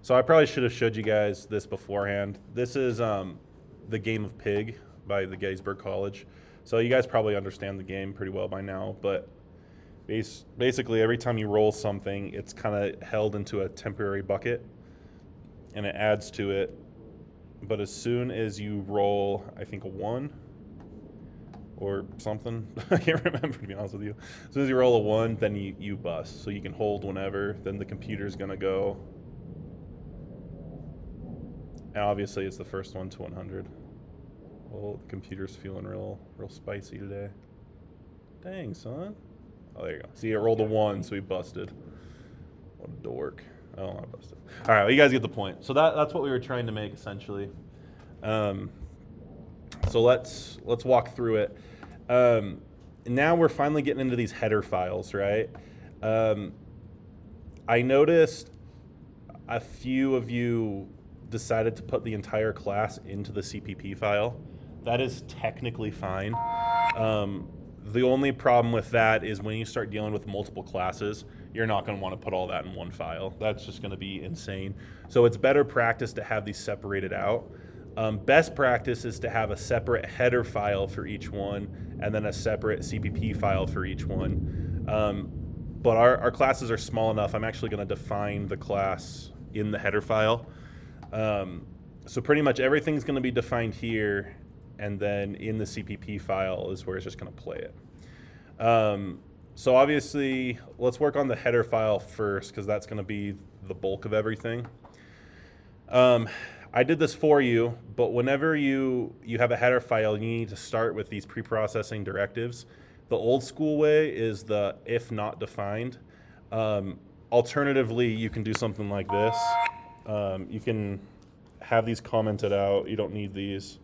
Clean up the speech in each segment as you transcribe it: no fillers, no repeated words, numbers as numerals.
So I probably should have showed you guys this beforehand. This is the game of Pig by the Gettysburg College. So you guys probably understand the game pretty well by now, but basically every time you roll something, it's kind of held into a temporary bucket and it adds to it. But as soon as you roll, I think a 1 or something, I can't remember to be honest with you. As soon as you roll a 1, then you bust. So you can hold whenever, then the computer's gonna go. And obviously it's the first one to 100. Well, the computer's feeling real spicy today. Dang, son. Oh, there you go. See, it rolled a 1, so he busted. What a dork. Oh, I busted. All right, well, you guys get the point. So that's what we were trying to make, essentially. So let's walk through it. Now we're finally getting into these header files, right? I noticed a few of you decided to put the entire class into the CPP file. That is technically fine. The only problem with that is when you start dealing with multiple classes, you're not going to want to put all that in one file. That's just going to be insane. So it's better practice to have these separated out. Best practice is to have a separate header file for each one and then a separate CPP file for each one. But our classes are small enough, I'm actually going to define the class in the header file. So pretty much everything's going to be defined here, and then in the CPP file is where it's just going to play it. So obviously, let's work on the header file first because that's going to be the bulk of everything. I did this for you, but whenever you have a header file, you need to start with these pre-processing directives. The old school way is the if not defined. Alternatively, you can do something like this. You can have these commented out. You don't need these.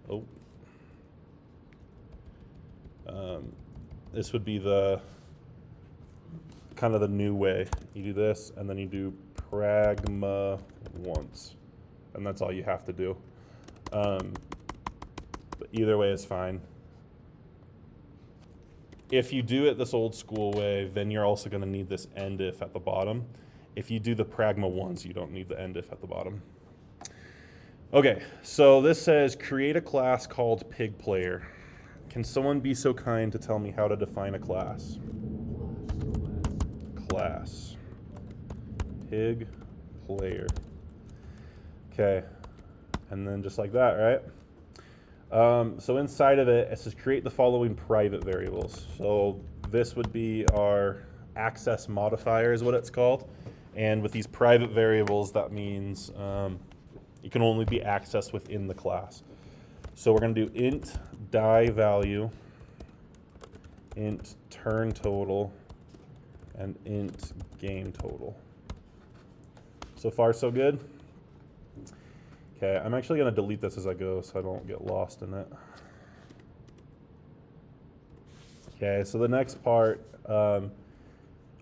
Oh. This would be the kind of the new way. You do this, and then you do pragma once. And that's all you have to do. But either way is fine. If you do it this old school way, then you're also going to need this end if at the bottom. If you do the pragma once, you don't need the end if at the bottom. Okay, so this says create a class called Pig Player. Can someone be so kind to tell me how to define a class? Class. Pig Player. Okay, and then just like that, right? So inside of it, it says create the following private variables. So this would be our access modifier is what it's called. And with these private variables, that means it can only be accessed within the class. So we're going to do int die value, int turn total, and int game total. So far, so good? Okay, I'm actually going to delete this as I go so I don't get lost in it. Okay, so the next part,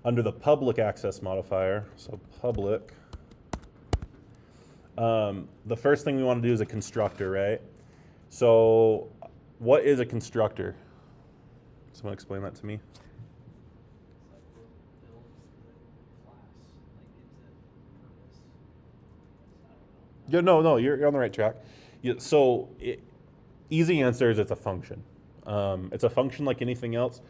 under the public access modifier, so public, the first thing we want to do is a constructor, right? So what is a constructor? Someone explain that to me. Yeah, no, you're on the right track. Yeah, so easy answer is it's a function. It's a function like anything else,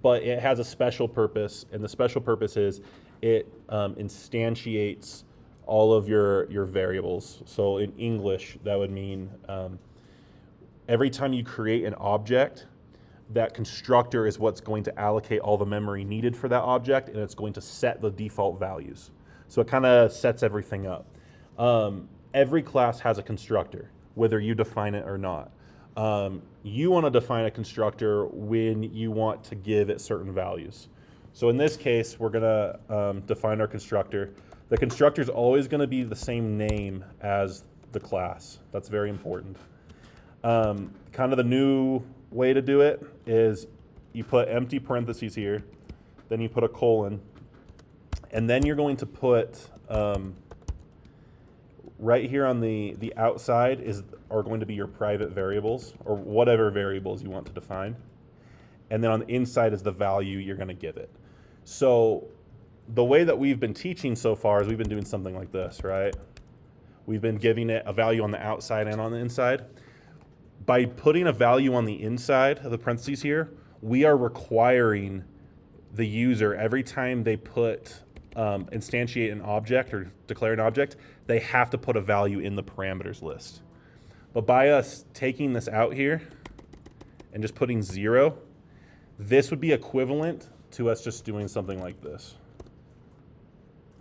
but it has a special purpose, and the special purpose is it instantiates all of your variables. So in English, that would mean every time you create an object, that constructor is what's going to allocate all the memory needed for that object, and it's going to set the default values. So it kind of sets everything up. Every class has a constructor, whether you define it or not. You want to define a constructor when you want to give it certain values. So in this case, we're going to define our constructor. The constructor is always going to be the same name as the class. That's very important. Kind of the new way to do it is you put empty parentheses here, then you put a colon, and then you're going to put right here on the outside are going to be your private variables or whatever variables you want to define. And then on the inside is the value you're going to give it. So the way that we've been teaching so far is we've been doing something like this, right? We've been giving it a value on the outside and on the inside. By putting a value on the inside of the parentheses here, we are requiring the user every time they put instantiate an object or declare an object, they have to put a value in the parameters list. But by us taking this out here and just putting 0, this would be equivalent to us just doing something like this,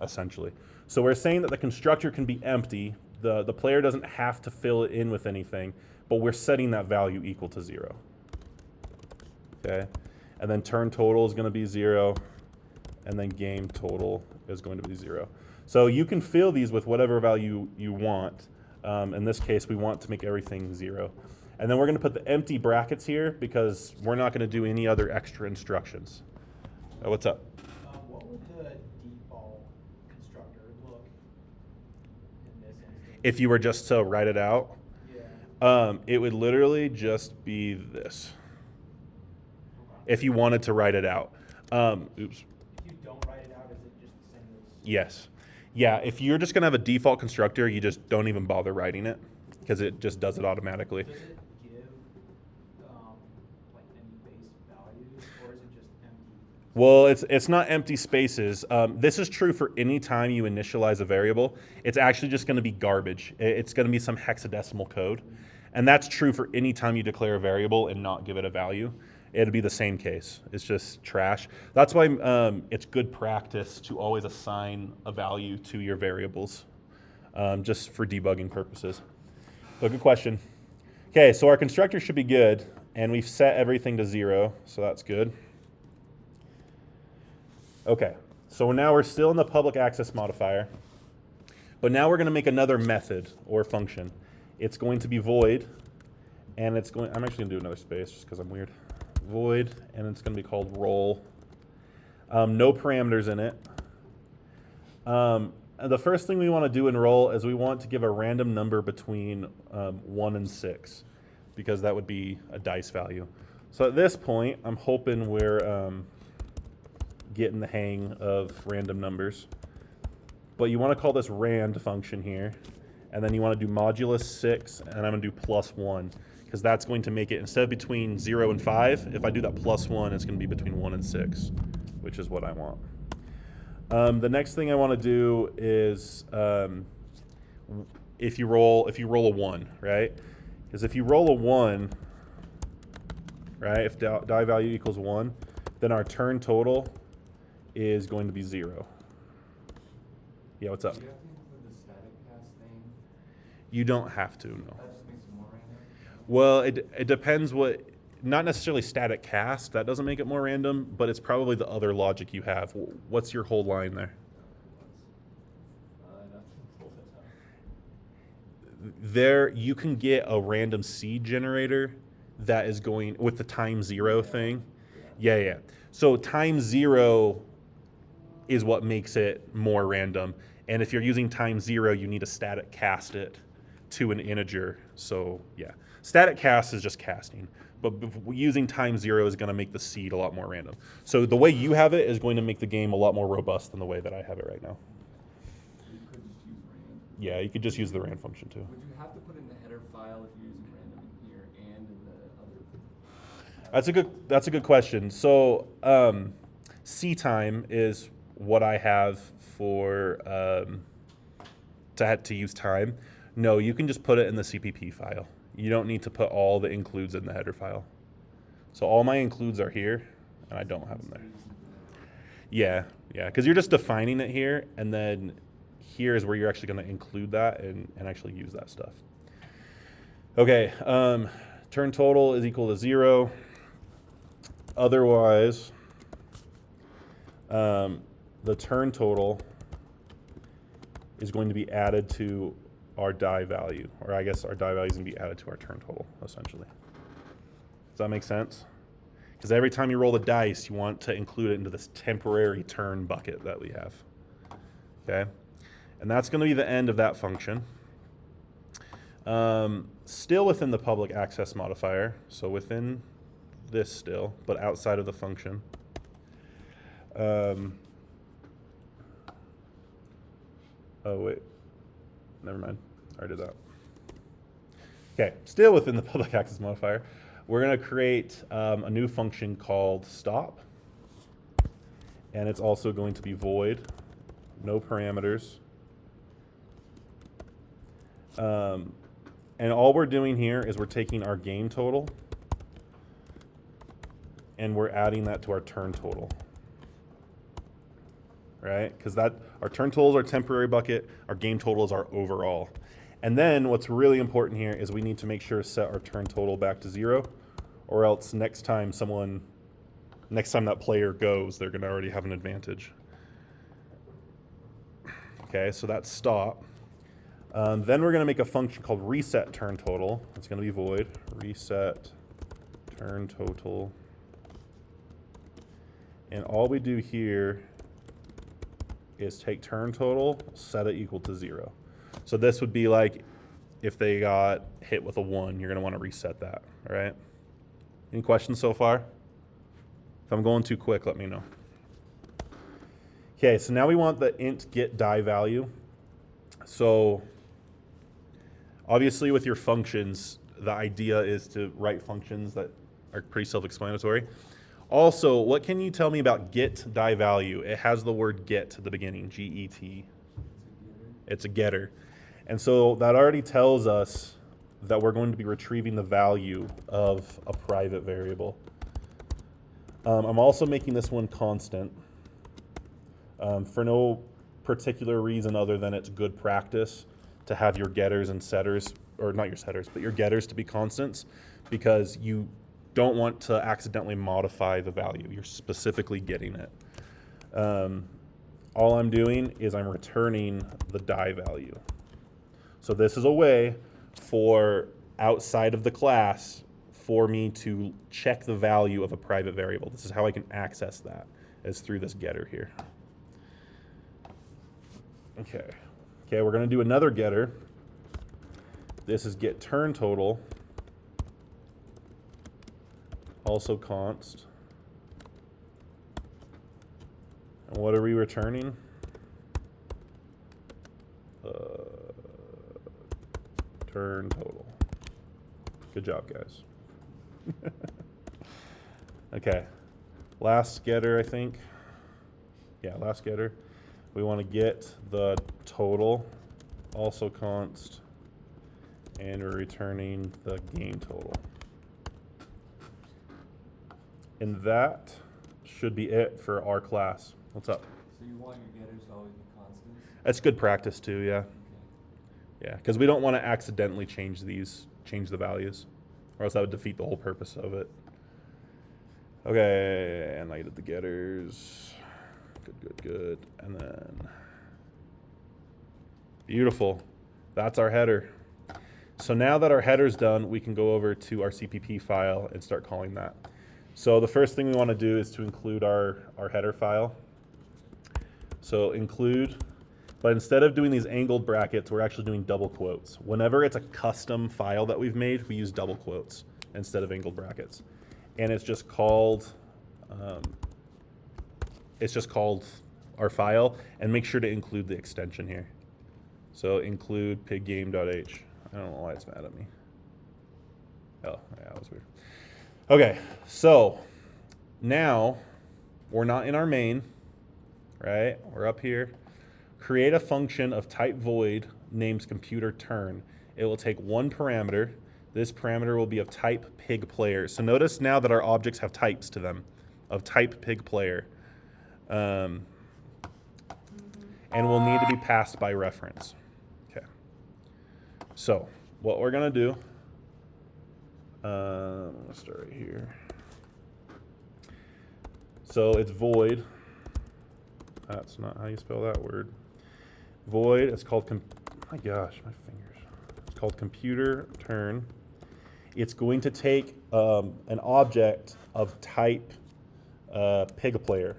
essentially. So we're saying that the constructor can be empty. The player doesn't have to fill it in with anything, but we're setting that value equal to 0. Okay? And then turn total is going to be 0, and then game total is going to be 0. So you can fill these with whatever value you want. In this case, we want to make everything 0. And then we're going to put the empty brackets here because we're not going to do any other extra instructions. What's up? What would the default constructor look in this instance? If you were just to write it out, Yeah. it would literally just be this. If you wanted to write it out. Oops. If you don't write it out, is it just the same as? Yes. Yeah, if you're just going to have a default constructor, you just don't even bother writing it because it just does it automatically. Does it give like any base values, or is it just empty? Well, it's not empty spaces. This is true for any time you initialize a variable. It's actually just going to be garbage. It's going to be some hexadecimal code. And that's true for any time you declare a variable and not give it a value. It'll be the same case. It's just trash. That's why it's good practice to always assign a value to your variables, just for debugging purposes. So good question. Okay, so our constructor should be good, and we've set everything to 0, so that's good. Okay, so now we're still in the public access modifier, but now we're going to make another method or function. It's going to be void, and it's going. I'm actually going to do another space just because I'm weird. Void, and it's going to be called roll. No parameters in it. The first thing we want to do in roll is we want to give a random number between 1 and 6, because that would be a dice value. So at this point, I'm hoping we're getting the hang of random numbers. But you want to call this rand function here, and then you want to do modulus 6, and I'm going to do plus 1. Because that's going to make it, instead of between 0 and 5, if I do that plus 1, it's going to be between 1 and 6, which is what I want. The next thing I want to do is if you roll a 1, right? Because if you roll a 1, right, if die value equals 1, then our turn total is going to be 0. Yeah, what's up? Do you have to include the static cast thing? You don't have to, no. That just makes it more random? Well, it depends what, not necessarily static cast, that doesn't make it more random, but it's probably the other logic you have. What's your whole line there? Nothing. Pull it up. There, you can get a random seed generator that is going with the time 0 thing. Yeah. So time 0 is what makes it more random. And if you're using time 0, you need to static cast it to an integer. So yeah, static cast is just casting, but using time 0 is going to make the seed a lot more random. So the way you have it is going to make the game a lot more robust than the way that I have it right now. So you could just use rand. Yeah, you could just use the rand function too. Would you have to put in the header file if you're using random in here and in the other? That's a good question. So C time is what I have for to use time. No, you can just put it in the CPP file. You don't need to put all the includes in the header file. So all my includes are here, and I don't have them there. Yeah, because you're just defining it here, and then here is where you're actually going to include that and actually use that stuff. Okay, turn total is equal to 0. Otherwise, the turn total is going to be added to our die value, or I guess our die value is going to be added to our turn total, essentially. Does that make sense? Because every time you roll the dice, you want to include it into this temporary turn bucket that we have. Okay? And that's going to be the end of that function. Still within the public access modifier, so within this still, but outside of the function. Oh, wait. Never mind. I already did that. Okay, still within the public access modifier, we're going to create a new function called stop. And it's also going to be void, no parameters. And all we're doing here is we're taking our game total and we're adding that to our turn total. Right? Because our turn total is our temporary bucket, our game total is our overall. And then what's really important here is we need to make sure to set our turn total back to 0, or else next time that player goes, they're going to already have an advantage. Okay, so that's stop. Then we're going to make a function called reset turn total. It's going to be void, reset turn total. And all we do here is take turn total, set it equal to 0. So this would be like if they got hit with a 1, you're going to want to reset that, all right? Any questions so far? If I'm going too quick, let me know. Okay, so now we want the int get die value. So obviously with your functions, the idea is to write functions that are pretty self-explanatory. Also, what can you tell me about get die value? It has the word get at the beginning, G-E-T. It's a getter. And so that already tells us that we're going to be retrieving the value of a private variable. I'm also making this one constant for no particular reason other than it's good practice to have your getters and setters, or not your setters, but your getters to be constants, because you don't want to accidentally modify the value. You're specifically getting it. All I'm doing is I'm returning the die value. So this is a way for outside of the class for me to check the value of a private variable. This is how I can access that, is through this getter here. Okay, we're going to do another getter. This is get turn total, also const. And what are we returning? Turn total. Good job, guys. Okay, last getter, I think. Yeah, last getter. We want to get the total, also const, and we're returning the game total. And that should be it for our class. What's up? So you want your getters to always be constants? That's good practice too, yeah. Okay. Yeah, because we don't want to accidentally change the values, or else that would defeat the whole purpose of it. Okay, and I did the getters. Good. And then, beautiful. That's our header. So now that our header's done, we can go over to our CPP file and start calling that. So the first thing we want to do is to include our header file. So include, but instead of doing these angled brackets, we're actually doing double quotes. Whenever it's a custom file that we've made, we use double quotes instead of angled brackets. And it's just called our file, and make sure to include the extension here. So include piggame.h. I don't know why it's mad at me. Oh, yeah, that was weird. Okay, so now we're not in our main, right? We're up here. Create a function of type void named computer turn. It will take one parameter. This parameter will be of type pig player. So notice now that our objects have types to them, of type pig player. And will need to be passed by reference. Okay. So what we're going to do, let's start right here. So it's void. That's not how you spell that word. Void, it's called, my gosh, my fingers. It's called computer turn. It's going to take an object of type pig player.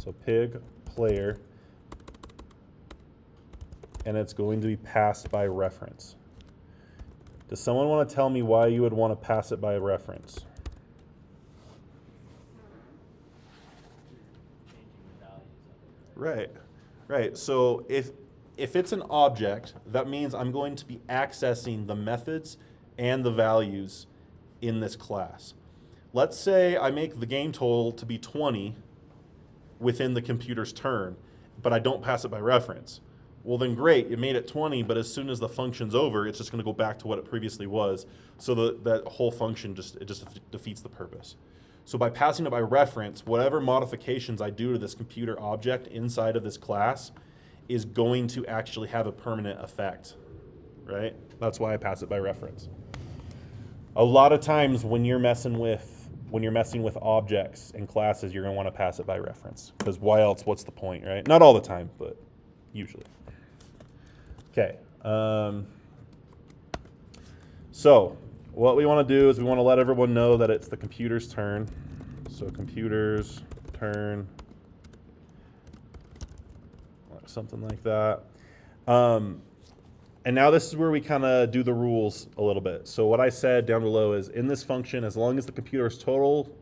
So pig player, and it's going to be passed by reference. Does someone want to tell me why you would want to pass it by reference? Right. So if if it's an object, that means I'm going to be accessing the methods and the values in this class. Let's say I make the game total to be 20 within the computer's turn, but I don't pass it by reference. Well, then great, it made it 20, but as soon as the function's over, it's just going to go back to what it previously was. So that whole function just defeats the purpose. So by passing it by reference, whatever modifications I do to this computer object inside of this class is going to actually have a permanent effect, right? That's why I pass it by reference. A lot of times when you're messing with objects and classes, you're going to want to pass it by reference, because why else? What's the point, right? Not all the time, but usually. Okay. So what we want to do is we want to let everyone know that it's the computer's turn. So computer's turn, something like that. And now this is where we kind of do the rules a little bit. So what I said down below is in this function, as long as the computer's total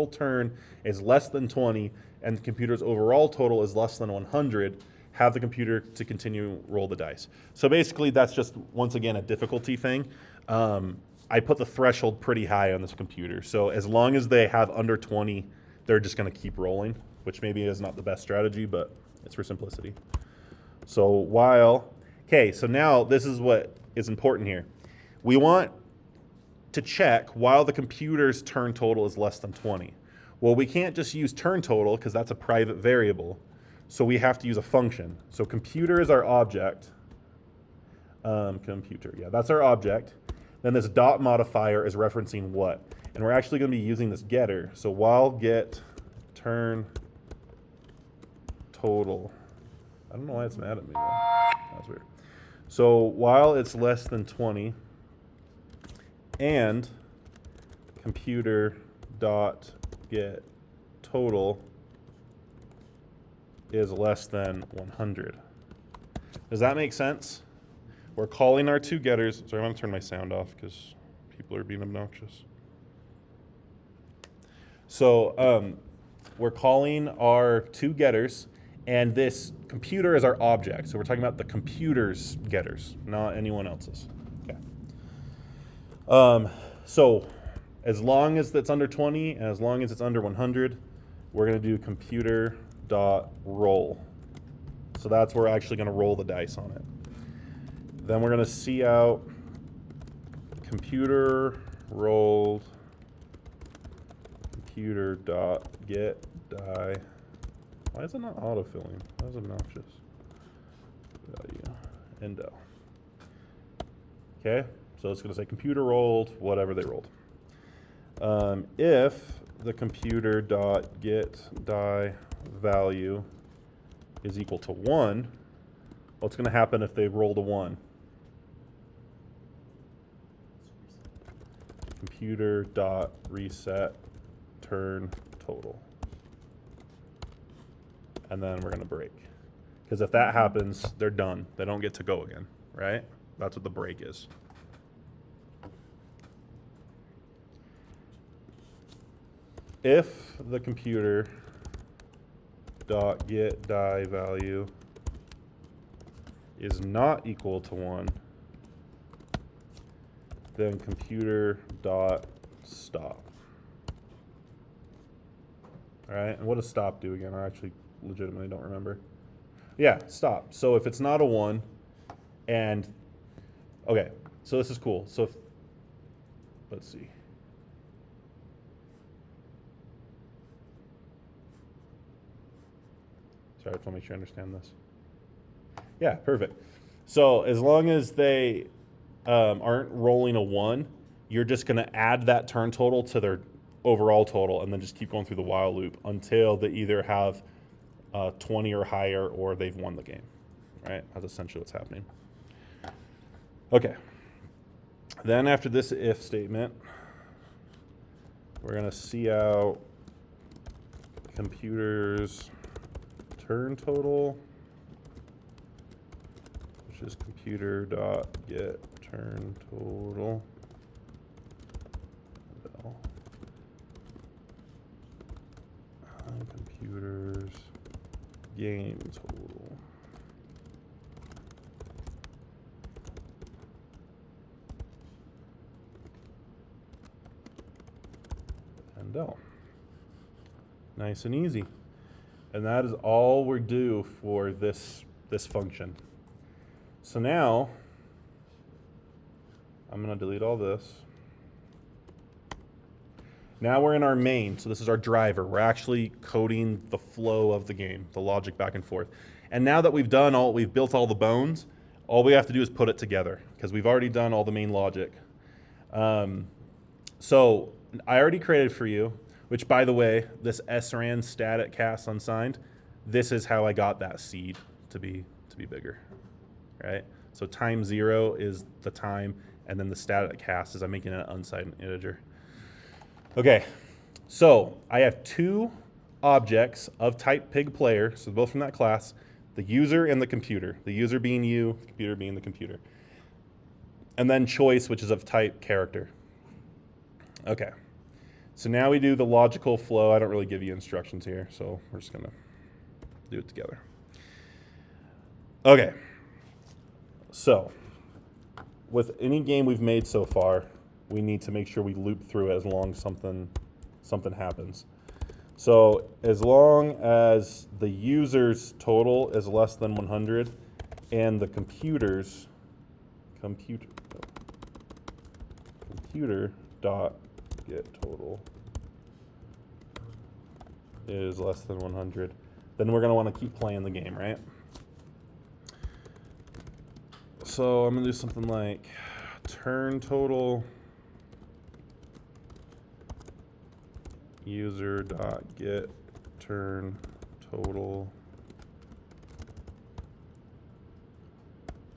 turn is less than 20 and the computer's overall total is less than 100, have the computer to continue roll the dice. So basically that's just, once again, a difficulty thing. I put the threshold pretty high on this computer. So as long as they have under 20, they're just going to keep rolling, which maybe is not the best strategy, but it's for simplicity. So while, okay, so now this is what is important here. We want to check while the computer's turn total is less than 20. Well, we can't just use turn total because that's a private variable. So we have to use a function. So computer is our object. That's our object. Then this dot modifier is referencing what? And we're actually going to be using this getter. So while get turn total. I don't know why it's mad at me though. That's weird. So while it's less than 20 and computer dot get total is less than 100. Does that make sense? We're calling our two getters. Sorry, I'm going to turn my sound off because people are being obnoxious. So we're calling our two getters, and this computer is our object. So we're talking about the computer's getters, not anyone else's. Okay. So as long as it's under 20 and as long as it's under 100, we're going to do computer.roll. So that's where we're actually going to roll the dice on it. Then we're going to see out computer rolled computer.get die. Why is it not autofilling? That was obnoxious. Value endo. Okay, so it's going to say computer rolled, whatever they rolled. If the computer.get die value is equal to 1, what's going to happen if they rolled a 1? Computer.reset turn total. And then we're going to break. Because if that happens, they're done. They don't get to go again, right? That's what the break is. If the computer dot get die value is not equal to 1, then computer dot stop. All right, and what does stop do again? I actually legitimately don't remember. Yeah, stop. So if it's not a 1, and okay, so this is cool. So if, let's see. Sorry, I just want to make sure I understand this. Yeah, perfect. So as long as they aren't rolling a 1, you're just going to add that turn total to their overall total and then just keep going through the while loop until they either have 20 or higher or they've won the game, right? That's essentially what's happening. Okay. Then after this if statement, we're going to see out computer's turn total, which is computer.get turn total. Computer's game total. del. Nice and easy. And that is all we're due for this function. So now, I'm going to delete all this. Now we're in our main, so this is our driver. We're actually coding the flow of the game, the logic back and forth. And now that we've built all the bones, all we have to do is put it together because we've already done all the main logic. So I already created for you, which by the way, this SRAN static cast unsigned, this is how I got that seed to be bigger, right? So time 0 is the time, and then the static cast is I'm making an unsigned integer. Okay, so I have 2 objects of type pig player, so both from that class, the user and the computer. The user being you, the computer being the computer. And then choice, which is of type character. Okay, so now we do the logical flow. I don't really give you instructions here, so we're just gonna do it together. Okay, so with any game we've made so far, we need to make sure we loop through it as long as something happens. So as long as the user's total is less than 100 and the computer dot get total is less than 100, then we're going to want to keep playing the game, right? So I'm going to do something like turn total user dot get turn total,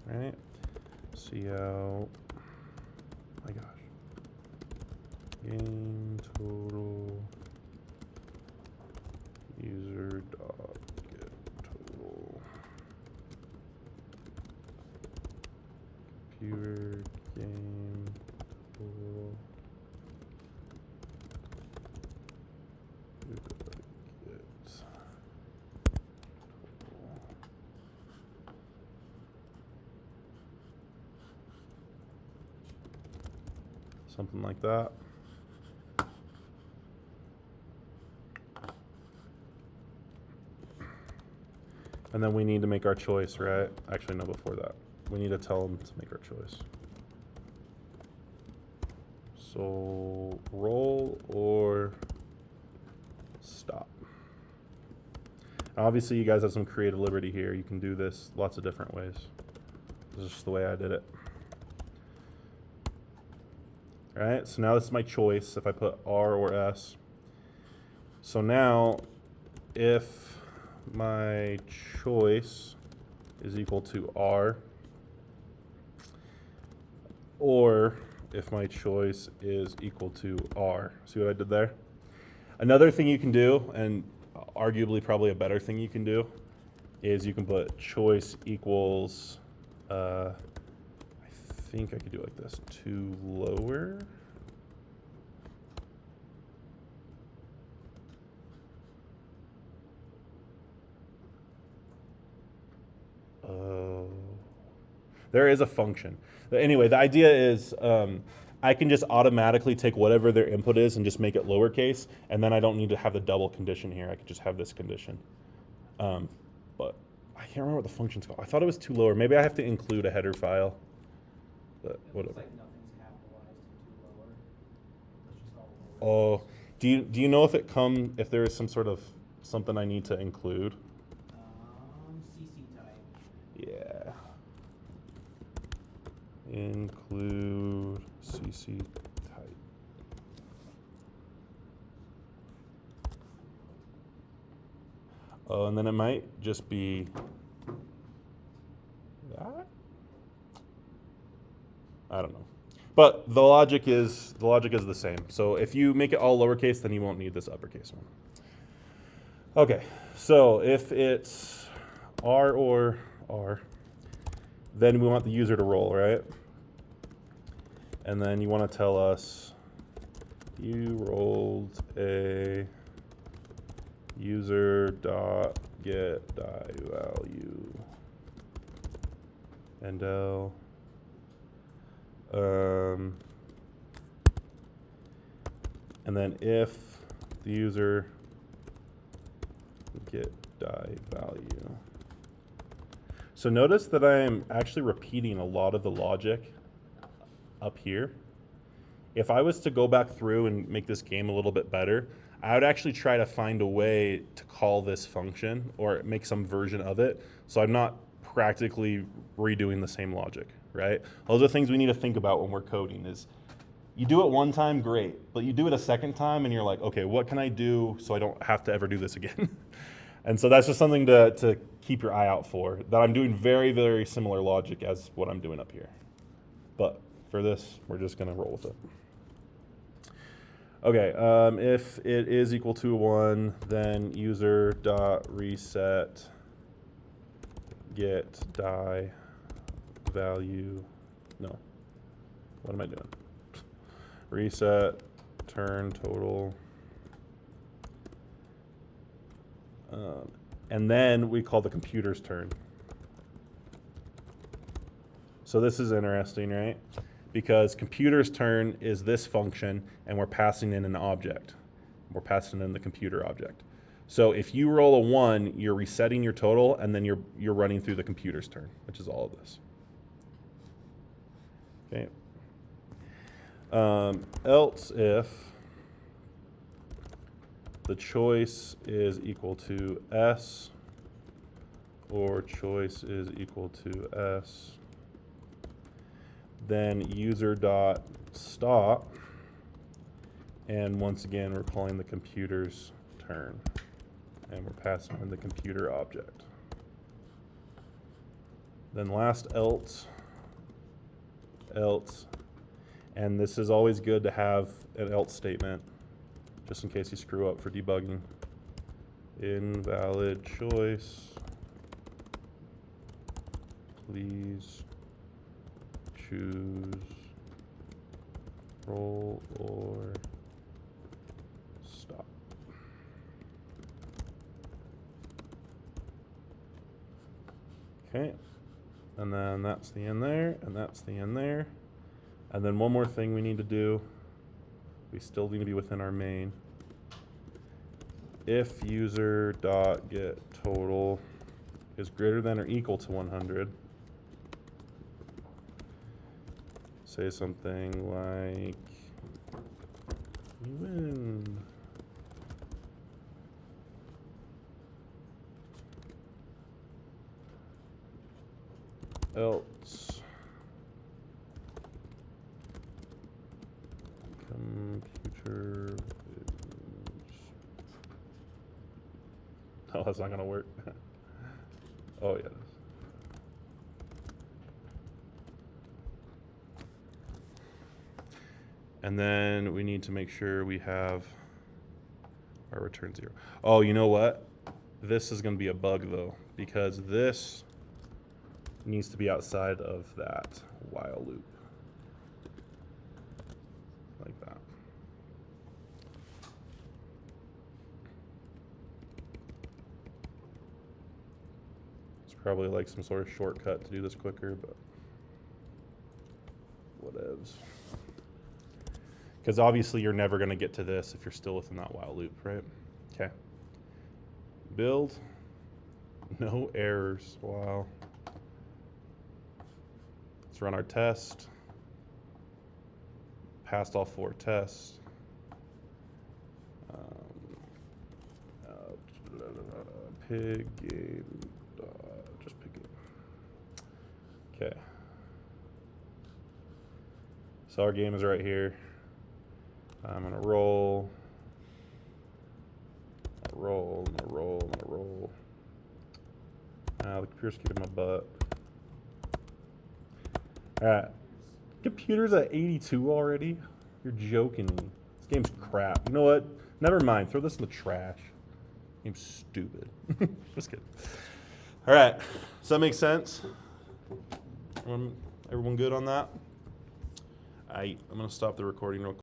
right? Oh my gosh, game total user dot get total computer game total something like that. And then we need to make our choice, right? Actually, no, before that. We need to tell them to make our choice. So roll or stop. Obviously, you guys have some creative liberty here. You can do this lots of different ways. This is just the way I did it. All right, so now this is my choice if I put R or S. So now, if my choice is equal to R, or if my choice is equal to R. See what I did there? Another thing you can do, and arguably probably a better thing you can do, is you can put choice equals, I think I could do it like this, to lower. There is a function. But anyway, the idea is I can just automatically take whatever their input is and just make it lowercase, and then I don't need to have the double condition here. I could just have this condition. But I can't remember what the function's called. I thought it was to lower. Maybe I have to include a header file. But It whatever. looks like nothing's capitalized and too lower. It's just all lower. Oh, do you know if there is some sort of something I need to include? CC type. Yeah. Include CC type. Oh, and then it might just be that. I don't know. But the logic is the same. So if you make it all lowercase, then you won't need this uppercase one. Okay, so if it's R or R, then we want the user to roll, right? And then you want to tell us you rolled a user dot get die value and and then if user get die value. So notice that I am actually repeating a lot of the logic up here. If I was to go back through and make this game a little bit better, I would actually try to find a way to call this function or make some version of it so I'm not practically redoing the same logic, right? Those are things we need to think about when we're coding is you do it one time, great, but you do it a second time and you're like, okay, what can I do so I don't have to ever do this again? And so that's just something to keep your eye out for, that I'm doing very, very similar logic as what I'm doing up here. But for this, we're just gonna roll with it. Okay, if it is equal to 1, then user dot reset get die value. No, what am I doing? Reset turn total. And then we call the computer's turn. So this is interesting, right? Because computer's turn is this function, and we're passing in an object. We're passing in the computer object. So if you roll a 1, you're resetting your total, and then you're running through the computer's turn, which is all of this. Okay. Else if the choice is equal to S or choice is equal to S, then user dot stop, and once again we're calling the computer's turn, and we're passing in the computer object. Then last else, and this is always good to have an else statement, just in case you screw up for debugging. Invalid choice, please choose roll or stop. Okay, and then that's the end there, and that's the end there. And then one more thing we need to do, we still need to be within our main. If user dot get total is greater than or equal to 100, say something like, you win. Else computer wins. Oh, that's not gonna work. Oh yeah, it is. And then we need to make sure we have our return 0. Oh, you know what? This is going to be a bug though, because this needs to be outside of that while loop. Like that. It's probably like some sort of shortcut to do this quicker, but whatevs. Because obviously you're never going to get to this if you're still within that while loop, right? Okay. Build. No errors. Wow. Let's run our test. Passed all 4 tests. Pig game. Just pig game. Okay. So our game is right here. I'm gonna roll. Roll. The computer's kicking my butt. Alright. Computer's at 82 already? You're joking me. This game's crap. You know what? Never mind. Throw this in the trash. Game's stupid. Just kidding. Alright. Does that make sense? Everyone good on that? I'm gonna stop the recording real quick.